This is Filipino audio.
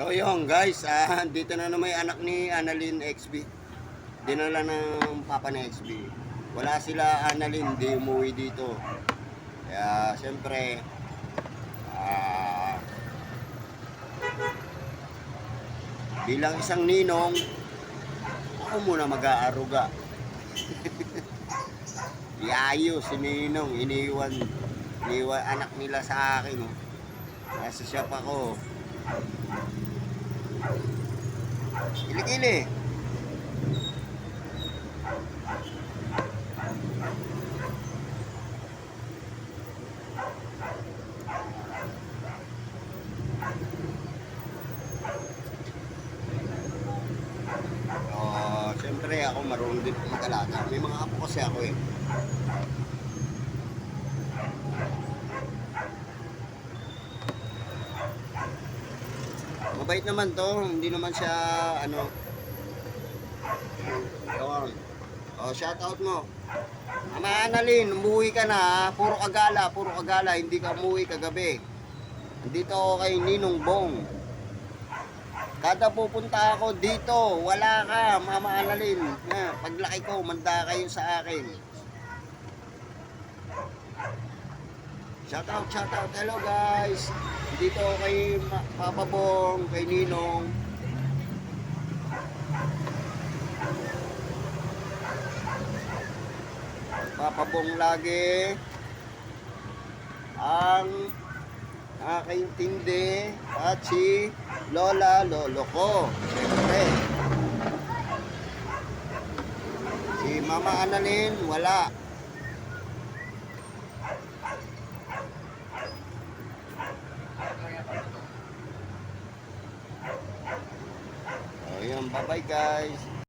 So yun guys, dito na naman yung anak ni Annalyn XB. Dinala ng papa ni XB. Wala sila Annalyn, hindi umuwi dito. Kaya siyempre, bilang isang ninong, ako muna mag-aaruga. Yayo si ninong, iniwan anak nila sa akin. Nasa shop ako. Kilikili. Siyempre ako marunong din mag-alaga. May mga apo kasi ako eh. Mabait naman to, hindi naman siya ano. Yun. Shout out mo. Ama Annalyn, umuwi ka na. Puro kagala, hindi ka umuwi kagabi. Nandito ako kay Ninong Bong. Kada pupunta ako dito, wala ka, Mama Annalyn. Paglaki ko, manda kayo sa akin. Shout out. Hello guys. Dito kay Papa Bong, kay Ninong. Papa Bong lagi ang aking tindi at si Lolo ko. Siyempre. Si Mama Annalyn, wala. Ayan, bye-bye guys.